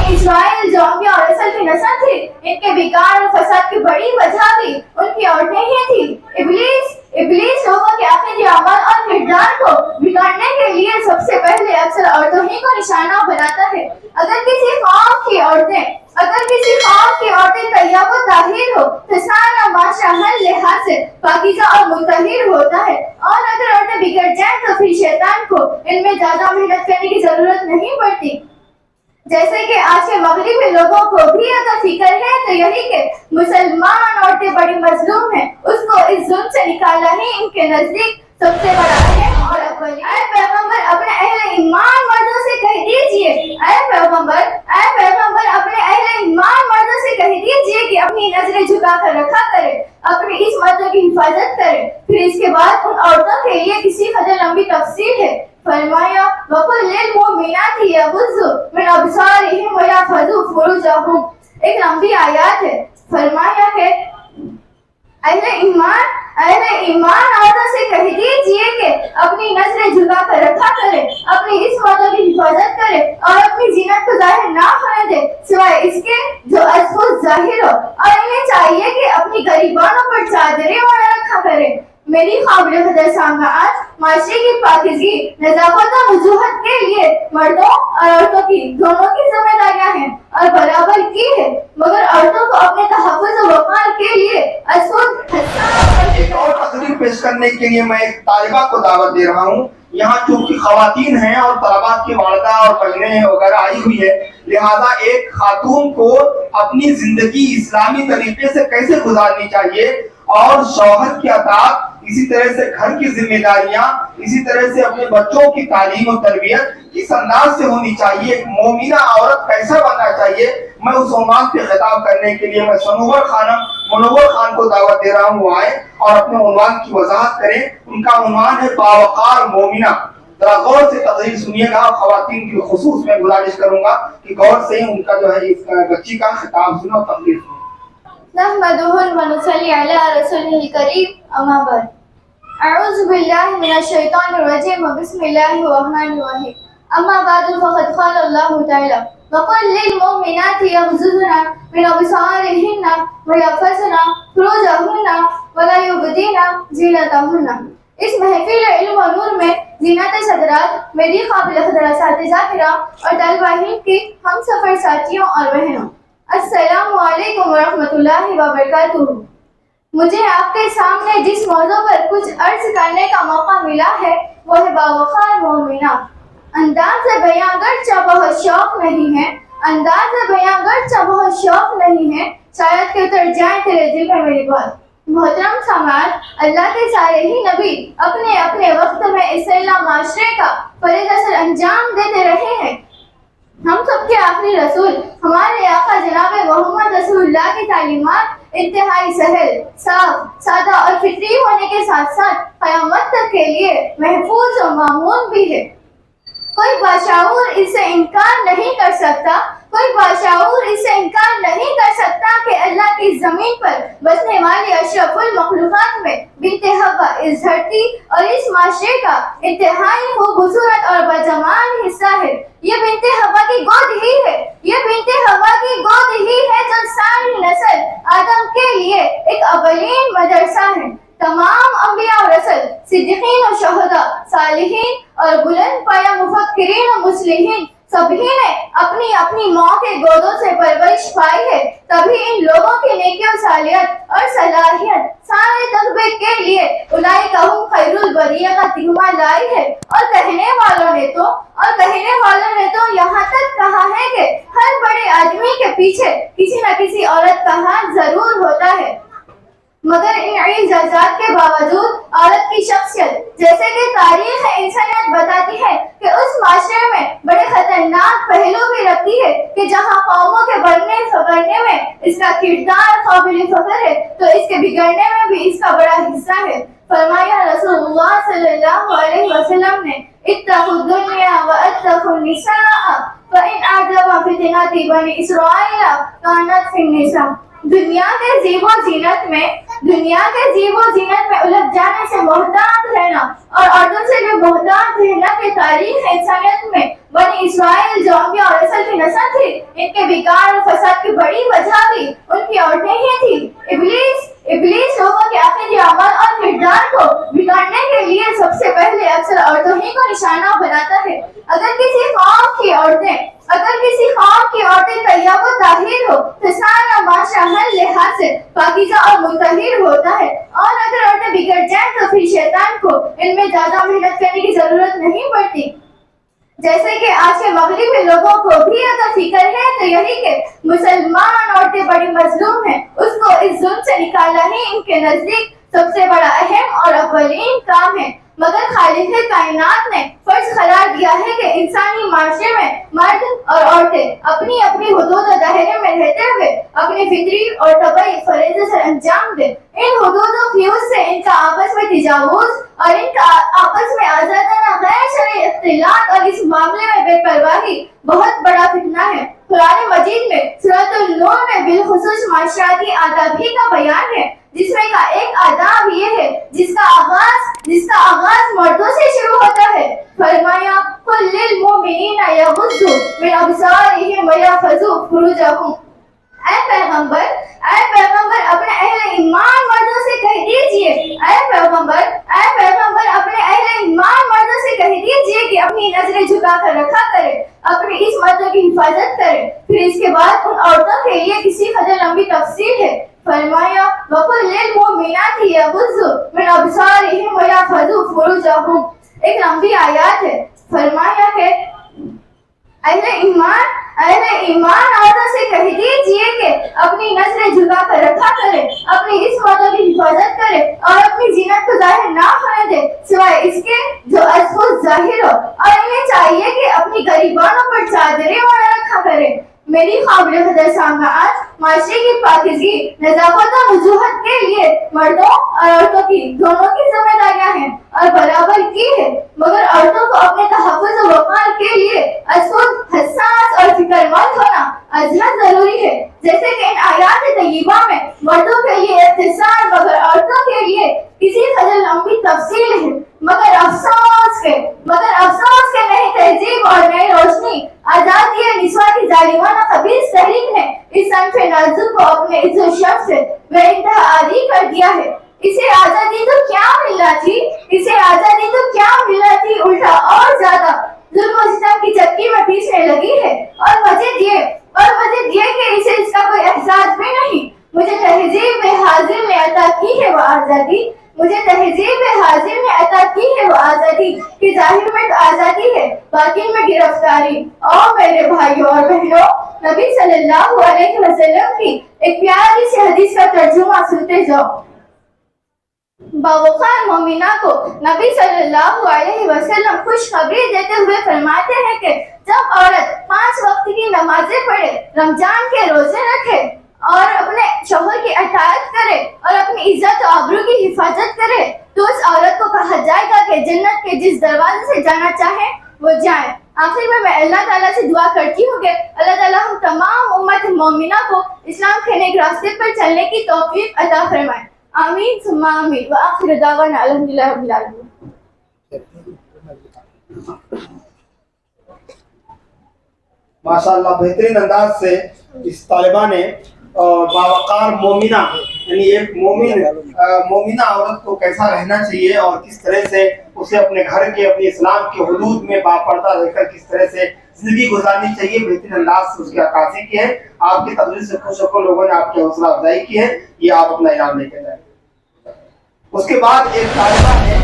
بنی اسرائیل جو انبیاء اور رسل کی نسل تھی، ان کے بگاڑ اور فساد کی بڑی وجہ بھی ان کی عورتیں ہی تھیں۔ ابلیس لوگوں کے عقیدے، عمل اور کردار کو بگاڑنے کے لیے سب سے پہلے اکثر عورتوں ہی کو نشانہ بناتا ہے۔ اگر کسی قوم کی عورتیں طیب و طاہر ہو تو سارا معاشرہ ہر لحاظ سے پاکیزہ اور مطہر ہوتا ہے، اور اگر عورتیں بگڑ جائیں تو پھر شیطان کو ان میں زیادہ محنت کرنے کی ضرورت نہیں پڑتی۔ جیسے کہ آج کے مغربی لوگوں کو بھی اگر فکر ہے تو یہی کہ مسلمان عورتیں بڑی مظلوم ہیں، اس کو اس ظلم سے نکالنا ہی ان کے نزدیک سب سے بڑا ہے۔ اور اے پیغمبر اپنے اہل ایمان مردوں سے کہہ دیجئے، اے پیغمبر اپنے اہل ایمان مردوں سے کہہ دیجئے کہ اپنی نظریں جھکا کر رکھا کرے، اپنی اس مردوں کی حفاظت کرے۔ پھر اس کے بعد ان عورتوں کے لیے کسی قدر لمبی تفصیل ہے۔ فرمایا وَقُلْ لِلْمُؤْمِنَاتِ يَغُضُّوا مِنْ أَبْصَارِهِمْ وَيَحْفَظُوا فُرُوجَهُمْ، ایک لمبی آیات ہے۔ فرمایا کہ اہل ایمان عورتوں سے کہہ دیجئے کہ اپنی نظریں جھکا کر رکھا کرے، اپنی اس مردوں کی حفاظت کرے اور اپنی زینت کو ظاہر نہ ہونے دے سوائے اس کے جو از خود ظاہر ہو، اور انہیں چاہیے کہ اپنی گریبانوں پر چادریں اوڑھے رکھا کرے۔ میری قابل قدر سامعات، معاشرے کی پاکیزگی، نظافت اور وضوحت کے لیے مردوں اور عورتوں کی دونوں کی ذمہ داریاں ہیں اور برابر کی ہے، مگر عورتوں کو اپنے تحفظ و وقار کے لیے ایک اور تقریر پیش کرنے کے لیے میں ایک طالبہ کو دعوت دے رہا ہوں۔ یہاں چونکہ خواتین ہیں اور طلبات کی والدہ اور بہنیں وغیرہ آئی ہوئی ہے، لہذا ایک خاتون کو اپنی زندگی اسلامی طریقے سے کیسے گزارنی چاہیے اور شوہر کی اطاعت، اسی طرح سے گھر کی ذمہ داریاں، اسی طرح سے اپنے بچوں کی تعلیم و تربیت کس انداز سے ہونی چاہیے، ایک مومنہ عورت کیسا بننا چاہیے، میں اس عنوان پہ خطاب کرنے کے لیے میں منور خان کو دعوت دے رہا ہوں، وہ آئے اور اپنے عنوان کی وضاحت کریں۔ ان کا عنوان ہے باوقار مومنہ۔ ذرا غور سے تقریر سنیے گا، خواتین کی خصوص میں گزارش کروں گا کہ غور سے ان کا جو ہے اس بچی کا خطاب سنو، تقریر سنو۔ نحمده ونصلي على رسوله الكريم، اما بعد، اعوذ باللہ من الشیطان الرجیم، بسم اللہ الرحمن الرحیم، اما بعد فقد قال اللہ تعالی وَقُلْ لِلْمُؤْمِنَاتِ يَغْضُضْنَ مِنْ أَبْصَارِهِنَّ وَيَحْفَظْنَ فُرُوجَهُنَّ وَلَا يُبْدِينَ زِینَتَهُنَّ۔ اس محفل علم و نور میں زینت صدرات میری قابل قدر اساتذہ کرام اور طالبہ علم کی ہم سفر ساتھیوں اور بہنوں، السلام علیکم ورحمۃ اللہ وبرکاتہ۔ مجھے آپ کے سامنے جس موضوع پر کچھ عرض کرنے کا موقع ملا ہے وہ ہے باوقار مومنہ۔ انداز بیاں گرچہ بہت شوق نہیں ہے، شاید کہ اتر جائیں تیرے دل میں میری بات۔ محترم سامعات، اللہ کے سارے ہی نبی اپنے اپنے وقت میں اس اللہ معاشرے کا فریضہ سر انجام دیتے رہے ہیں۔ ہم سب کے آخری رسول ہمارے آقا جناب محمد رسول اللہ کی تعلیمات انتہائی سہل، صاف، سادہ اور فطری ہونے کے ساتھ ساتھ قیامت تک کے لیے محفوظ و معمول بھی ہے۔ کوئی باشعور اس سے انکار نہیں کر سکتا کہ اللہ کی زمین پر بسنے والی اشرف المخلوقات میں بنت حوا اس دھرتی اور اس معاشرے کا انتہائی خوبصورت اور بجمال حصہ ہے۔ یہ بنت حوا کی گود ہی ہے جو ساری نسل آدم کے لیے ایک اولین مدرسہ ہے۔ تمام انبیاء و رسل، صدیقین و شہداء، صالحین اور بلند پایہ مفکرین و مصلحین سبھی نے اپنی اپنی ماں کے گودوں سے پرورش پائی ہے، تبھی ان لوگوں کی نیکی و صالحیت اور صلاحیت سارے تقبے کے لیے اولئک ہم خیر البریہ کا تہمہ لائی ہے۔ اور کہنے والوں نے تو یہاں تک کہا ہے کہ ہر بڑے آدمی کے پیچھے کسی نہ کسی عورت کا ہاتھ ضرور ہوتا ہے، مگر ان اعزازات کے باوجود عورت کی شخصیت، جیسے کہ تاریخ انسانیت بتاتی ہے کہ اس معاشرے میں بڑے خطرناک پہلو بھی رکھتی ہے کہ جہاں قوموں کے بڑھنے میں اس کا کردار قابل فخر ہے تو اس کے بگڑنے میں بھی اس کا بڑا حصہ ہے۔ فرمایا رسول اللہ صلی اللہ علیہ وسلم نے اتقوا الدنیا واتقوا النساء فإن أعجب فتنات بنی اسرائیل كانت في النساء۔ دنیا کے زیب و زینت میں الجھ جانے سے محتاط رہنا اور عورتوں سے بھی محتاط رہنا کہ تاریخ انسانیت میں بنی اسرائیل جو انبیاء اور رسل کی نسل تھی، ان کے بگاڑ اور فساد کی بڑی وجہ بھی ان کی عورتیں ہی تھی۔ ابلیس لوگوں کے عقیدے عمل اور کردار کو بگاڑنے کے لیے سب سے پہلے اکثر عورتوں ہی کو نشانہ بناتا ہے۔ اگر کسی قوم کی عورتیں طیب و طاہر ہو تو سارا معاشرہ ہر لحاظ سے پاکیزہ اور مطہر ہوتا ہے، اور اگر عورتیں بگڑ جائیں تو پھر شیطان کو ان میں زیادہ محنت کرنے کی ضرورت نہیں پڑتی۔ جیسے کہ آج کے مغربی لوگوں کو بھی اگر فکر ہے تو یہی کہ مسلمان عورتیں بڑی مظلوم ہیں، اس کو اس ظلم سے نکالنا ہی ان کے نزدیک سب سے بڑا اہم اور اولین کام ہے۔ مگر خالق کائنات نے فرض قرار دیا ہے کہ انسانی معاشرے میں مرد اور عورتیں اپنی اپنی حدود و دائرے میں رہتے ہوئے اپنی فطری اور طبعی فریضے سے انجام دیں۔ ان حدود و فیوز سے ان کا آپس میں تجاوز اور ان کا آپس میں آزادانہ غیر شرعی اختلاط اور اس معاملے میں بے پرواہی بہت بڑا فتنہ ہے۔ قرآن مجید میں سورۃ النور میں بالخصوص معاشرتی آداب ہی کا بیان ہے، جس میں کا ایک آداب یہ ہے جس کا آغاز مردوں سے شروع ہوتا ہے۔ فرمایا قل للمؤمنین یغضوا من ابصارہم ویحفظوا فروجہم۔ اے پیغمبر اپنے اہل ایمان مردوں سے کہہ دیجئے کہ اپنی نظریں جھکا کر رکھا کرے، اپنی اس مردوں کی حفاظت کرے۔ پھر اس کے بعد ان عورتوں کے لیے کسی قدر لمبی تفصیل ہے۔ فرمایا وَقُلْ لِلْمُؤْمِنَاتِ يَغُضْضُوا مِنْ أَبْصَارِهِمْ وَيَحْفَظُوا فُرُوجَهُمْ۔ ایک لمبی آیات ہے۔ فرمایا کہ اہل ایمان عورتوں سے کہہ دیجئے کہ اپنی نظریں جھکا کر رکھا کرے، اپنی اس مردوں کی حفاظت کرے اور اپنی زینت کو ظاہر نہ ہونے دے سوائے اس کے جو از خود ظاہر ہو، اور انہیں چاہیے کہ اپنی غریبانوں پر چادریں اوڑھے رکھا کرے۔ میری قابل قدر سامعات، معاشرے کی پاکیزگی، نظافت اور وضوحت کے لیے مردوں اور عورتوں کی دونوں کی ذمہ داریاں ہیں اور برابر کی ہے، مگر عورتوں کو اپنے تحفظ و وقار کے لیے از خود حساس اور فکر مند ہونا ازحد ضروری ہے۔ جیسے کہ ان آیات طیبہ میں مردوں کے لیے اختصار مگر عورتوں کے لیے کسی قدر لمبی تفصیل ہے، مگر افسوس کے نئی تہذیب اور نئی روشنی آزادی نسواں کی ظالمانہ خبیث تحریک نے اس صنف نازک کو اپنے عز و شرف سے بے انتہا عاری کر دیا ہے۔ اسے آزادی تو کیا ملنا تھی، الٹا اور زیادہ ظلم و ستم کی چکی میں پیسنے لگی ہے، اور مزید یہ کہ اسے اس کا کوئی احساس بھی نہیں۔ مجھے تہذیب حاضر نے عطا کی ہے وہ آزادی کہ ظاہر میں تو آزادی ہے، باطن میں گرفتاری۔ اور میرے بھائیوں اور بہنوں، نبی صلی اللہ علیہ وسلم کی ایک پیاری سی حدیث کا ترجمہ سنتے جاؤ۔ باوقار مومنہ کو نبی صلی اللہ علیہ وسلم خوشخبری دیتے ہوئے فرماتے ہیں کہ جب عورت 5 وقت کی نمازیں پڑھے، رمضان کے روزے رکھے اور اپنے شوہر کی اطاعت کرے اور اپنی عزت و آبرو کی حفاظت کرے تو اس عورت کو کہا جائے گا کہ جنت کے جس دروازے سے جانا چاہے وہ جائے۔ آخر میں اللہ تعالیٰ سے دعا کرتی ہوں کہ اللہ تعالیٰ ہم تمام امت مومنہ کو اسلام کے نیک راستے پر چلنے کی توفیق عطا فرمائے۔ آمین ثم آمین، وآخر دعوانا الحمدللہ رب العالمین۔ ماشاءاللہ بہترین انداز سے اس طالبہ نے باوقار مومنہ یعنی ایک مومنہ عورت کو کیسا رہنا چاہیے اور کس طرح سے اسے اپنے گھر کے اپنے اسلام کے حدود میں باپردہ رہ کر کس طرح سے زندگی گزارنی چاہیے، بہترین انداز سے اس کی عکاسی کی ہے۔ آپ کی تقریر سے خوش ہو کر لوگوں نے آپ کی حوصلہ افزائی کی ہے، یہ آپ اپنا انعام لے کے جائیں۔ اس کے بعد ایک طالبہ ہے